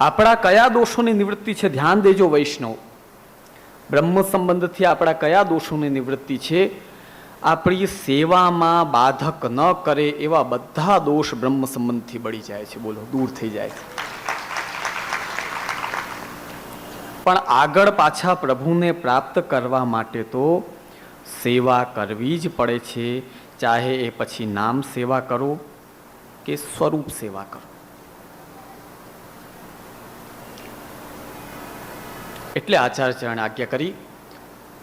આપણા કયા દોષોની નિવૃત્તિ છે? ધ્યાન દેજો વૈષ્ણવ. બ્રહ્મ સંબંધથી આપણા કયા દોષોની નિવૃત્તિ છે? આપણી સેવામાં બાધક ન કરે એવા બધા દોષ બ્રહ્મ સંબંધથી બળી જાય છે. બોલો, દૂર થઈ જાય છે. પણ આગળ પાછા પ્રભુને પ્રાપ્ત કરવા માટે તો સેવા કરવી જ પડે છે. ચાહે એ પછી નામ સેવા કરો કે સ્વરૂપ સેવા કરો. એટલે આચાર્યચરણે આજ્ઞા કરી.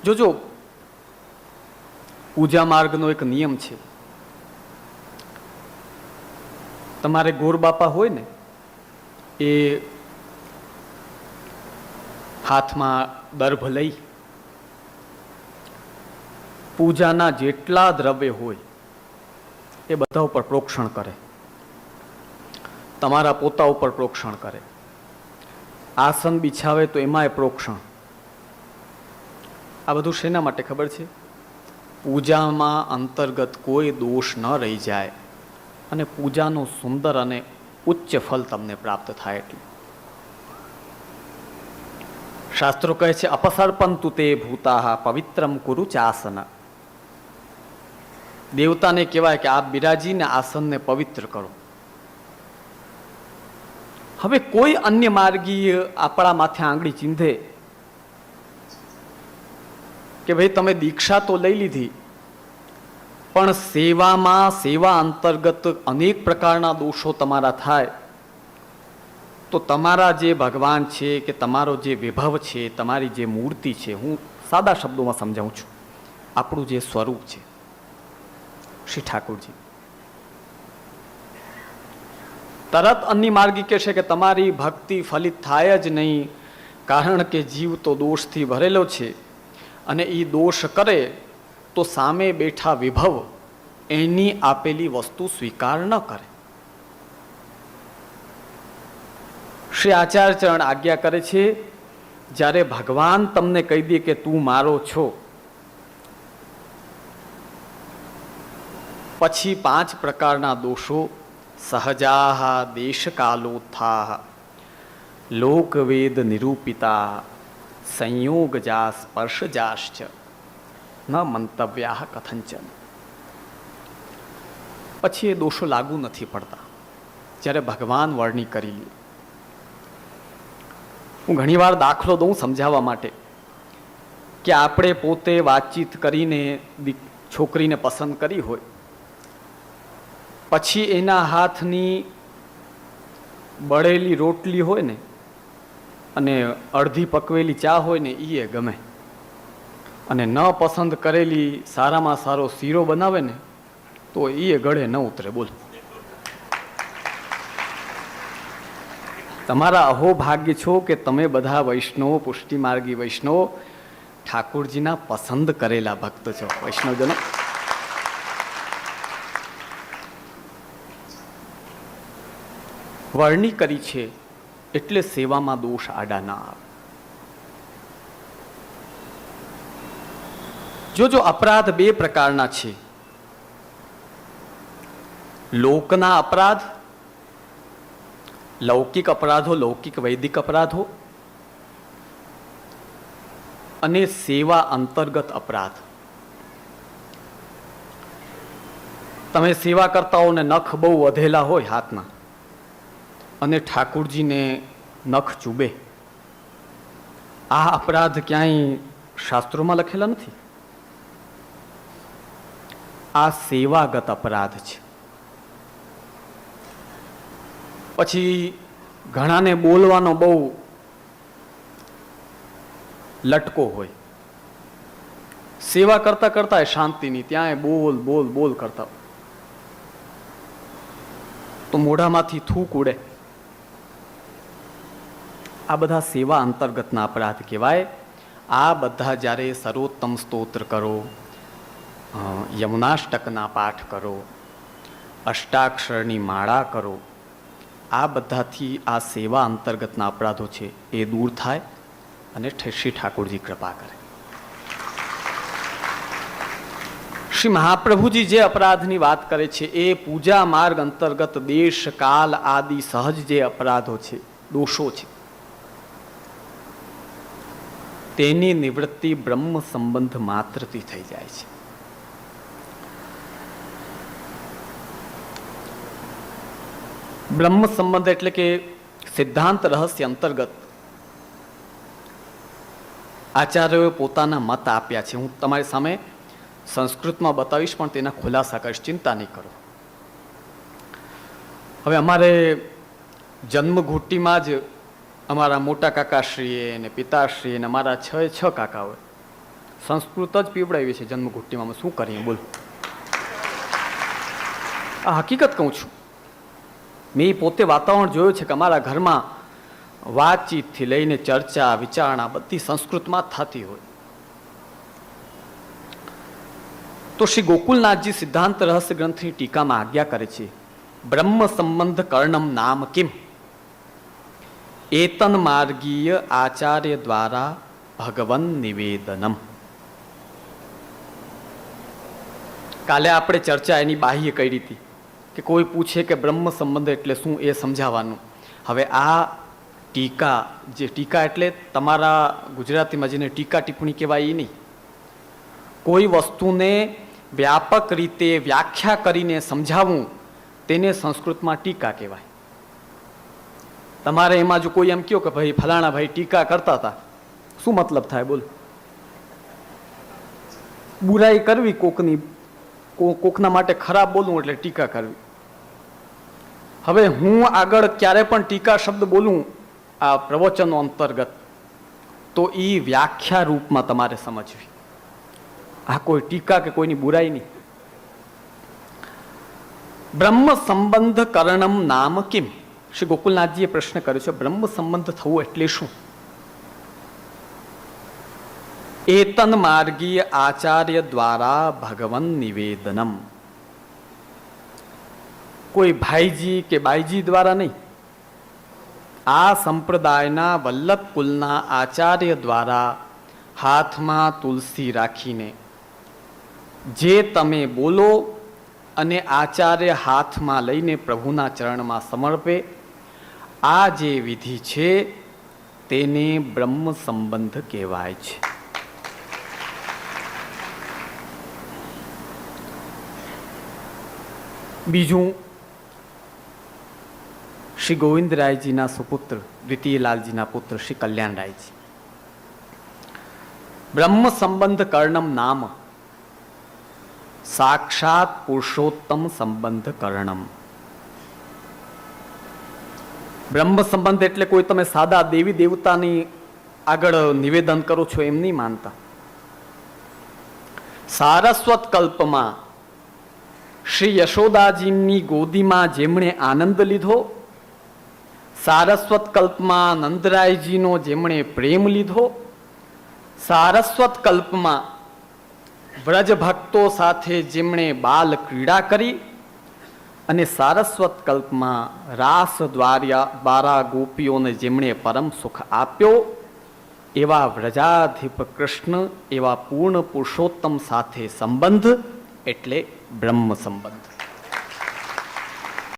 જોજો, પૂજા માર્ગનો એક નિયમ છે. તમારે ગોરબાપા હોય ને, એ હાથમાં દર્ભ લઈ પૂજાના જેટલા દ્રવ્ય હોય એ બધા ઉપર પ્રોક્ષણ કરે. તમારા પોતા ઉપર પ્રોક્ષણ કરે. આસન બિછાવે તો એમાંય પ્રોક્ષણ. આ બધું શેના માટે ખબર છે? પૂજામાં અંતર્ગત કોઈ દોષ ન રહી જાય અને પૂજાનું સુંદર અને ઉચ્ચ ફલ તમને પ્રાપ્ત થાય. એટલે શાસ્ત્રો કહે છે, અપસર્પંતુ તે ભૂતાહ પવિત્રમ કુરુ ચાસન. દેવતાને કહેવાય કે આપ બિરાજીને આસનને પવિત્ર કરો. હવે કોઈ અન્ય માર્ગી આપણા માથે આંગળી ચીંધે કે ભાઈ તમે દીક્ષા તો લઈ લીધી, પણ સેવા અંતર્ગત અનેક પ્રકારના દોષો તમારા થાય, તો તમારા જે ભગવાન છે કે તમારો જે વિભવ છે, તમારી જે મૂર્તિ છે, હું સાદા શબ્દોમાં સમજાવું છું, આપણું જે સ્વરૂપ છે શ્રી ઠાકોરજી, તરત અન્ય માર્ગી કહેશે કે તમારી ભક્તિ ફલિત થાય જ નહીં, કારણ કે જીવ તો દોષથી ભરેલો છે અને એ દોષ કરે તો સામે બેઠા વિભવ એની આપેલી વસ્તુ સ્વીકાર ન કરે. શ્રી આચાર્યચરણ આજ્ઞા કરે છે, જ્યારે ભગવાન તમને કહી દે કે તું મારો છો, પછી 5 પ્રકારના દોષો સહજાહ દેશકાલોત્થાહ લોકવેદ નિરૂપિતા સંયોગજા સ્પર્શજાશ્ચ ન મંતવ્યાહ કથંચન. પછી એ દોષો લાગુ નથી પડતા જ્યારે ભગવાન વર્ણિ કરી લે. હું ઘણીવાર દાખલો દઉં સમજાવવા માટે કે આપણે પોતે વાતચીત કરીને છોકરીને પસંદ કરી હોય, પછી એના હાથની બળેલી રોટલી હોય ને અને અડધી પકવેલી ચા હોય ને એ ગમે, અને ન પસંદ કરેલી સારામાં સારો શીરો બનાવે ને તો એ ગળે ન ઉતરે. બોલ, તમારા અહોભાગ્ય છો કે તમે બધા વૈષ્ણવો, પુષ્ટિ માર્ગી વૈષ્ણવો, ઠાકોરજીના પસંદ કરેલા ભક્ત છો. વૈષ્ણવજનો, વર્ણિ કરી છે એટલે સેવામાં દોષ આડા ના આવે. જો અપરાધ 2 પ્રકારના છે, લોકના અપરાધ, લૌકિક અપરાધો, લૌકિક વૈદિક અપરાધો, અને સેવા અંતર્ગત અપરાધ. તમે સેવા કરતા હો ને નખ બહુ વધેલા હોય હાથના અને ઠાકોરજીને નખ ચૂબે, આ અપરાધ ક્યાંય શાસ્ત્રોમાં લખેલા નથી. આ સેવાગત અપરાધ છે. પછી ઘણાને બોલવાનો બહુ લટકો હોય, સેવા કરતા કરતા શાંતિની ત્યાં બોલ બોલ બોલ કરતા, તો મોઢામાંથી થૂક ઉડે. આ બધા સેવા અંતર્ગતના અપરાધ કહેવાય. આ બધા જ્યારે સર્વોત્તમ સ્તોત્ર કરો, યમુનાષ્ટકના પાઠ કરો, અષ્ટાક્ષરની માળા કરો, આ બધાથી આ સેવા અંતર્ગતના અપરાધો છે એ દૂર થાય અને શ્રી ઠાકોરજી કૃપા કરે. શ્રી મહાપ્રભુજી જે અપરાધની વાત કરે છે એ પૂજા માર્ગ અંતર્ગત દેશ કાલ આદિ સહજ જે અપરાધો છે દોષો છે, તેની નિવૃત્તિ બ્રહ્મ સંબંધ માત્રથી થઈ જાય છે. બ્રહ્મ સંબંધ એટલે કે સિદ્ધાંત રહસ્ય અંતર્ગત આચાર્યોએ પોતાના મત આપ્યા છે. હું તમારી સામે સંસ્કૃતમાં બતાવીશ, પણ તેના ખુલાસા કરીશ, ચિંતા નહીં કરો. હવે અમારે જન્મઘૂંટીમાં જ અમારા મોટા કાકાશ્રીએ ને પિતાશ્રીએ ને અમારા 6 કાકાઓએ સંસ્કૃત જ પીવડાવી છે જન્મઘૂંટીમાં. શું કરીએ બોલ? આ હકીકત કહું છું. મેં પોતે વાતાવરણ જોયું છે કે અમારા ઘરમાં વાતચીતથી લઈને ચર્ચા વિચારણા બધી સંસ્કૃતમાં જ થતી હોય. તો શ્રી ગોકુલનાથજી સિદ્ધાંત રહસ્ય ગ્રંથની ટીકામાં આજ્ઞા કરે છે, બ્રહ્મ સંબંધ કર્ણમ નામ કિમ એતન માર્ગીય આચાર્ય દ્વારા ભગવન નિવેદનમ. કાલે આપણે ચર્ચા એની બાહ્ય કરી હતી કે કોઈ પૂછે કે બ્રહ્મ સંબંધ એટલે શું, એ સમજાવવાનું. હવે આ ટીકા, જે ટીકા એટલે તમારા ગુજરાતીમાં જેને ટીકા ટિપ્પણી કહેવાય એ નહીં, કોઈ વસ્તુને વ્યાપક રીતે વ્યાખ્યા કરીને સમજાવવું તેને સંસ્કૃતમાં ટીકા કહેવાય. તમારે એમાં જો કોઈ એમ કહો કે ભાઈ ફલાણા ભાઈ ટીકા કરતા હતા, શું મતલબ થાય બોલ? બુરાઈ કરવી કોકની, કોકના માટે ખરાબ બોલવું એટલે ટીકા કરવી. હવે હું આગળ ક્યારે પણ ટીકા શબ્દ બોલું આ પ્રવચનો અંતર્ગત, તો એ વ્યાખ્યા રૂપમાં તમારે સમજવી. આ કોઈ ટીકા કે કોઈની બુરાઈ નહીં. બ્રહ્મ સંબંધ કરણમ નામ કિમ? શ્રી ગોકુલનાથજીએ પ્રશ્ન કર્યો છે, બ્રહ્મ સંબંધ થવું એટલે શું? એતન માર્ગીય આચાર્ય દ્વારા ભગવન નિવેદનમ. કોઈ ભાઈજી કે બાઈજી દ્વારા નહીં, આ સંપ્રદાયના વલ્લભ કુલના આચાર્ય દ્વારા હાથમાં તુલસી રાખીને જે તમે બોલો અને આચાર્ય હાથમાં લઈને પ્રભુના ચરણમાં સમર્પે, આ જે વિધિ છે તેને બ્રહ્મ સંબંધ કહેવાય છે. બીજું, શ્રી ગોવિંદરાયજીના સુપુત્ર દ્વિતીયલાલજીના પુત્ર શ્રી કલ્યાણરાયજી, બ્રહ્મ સંબંધ કર્ણમ નામ સાક્ષાત પુરુષોત્તમ સંબંધ કર્ણમ. બ્રહ્મ સંબંધ એટલે કોઈ તમે સાદા દેવી દેવતાની આગળ નિવેદન કરો છો એમ નહીં માનતા. સારસ્વત કલ્પમાં શ્રી યશોદાજીની ગોદીમાં જેમણે આનંદ લીધો, સારસ્વત કલ્પમાં નંદરાયજીનો જેમણે પ્રેમ લીધો, સારસ્વત કલ્પમાં વ્રજ ભક્તો સાથે જેમણે બાલ ક્રીડા કરી, અને સારસ્વત કલ્પમાં રાસ દ્વારા ગોપીઓને જેમણે પરમ સુખ આપ્યો, એવા વ્રજાધિપ કૃષ્ણ, એવા પૂર્ણ પુરુષોત્તમ સાથે સંબંધ એટલે બ્રહ્મ સંબંધ.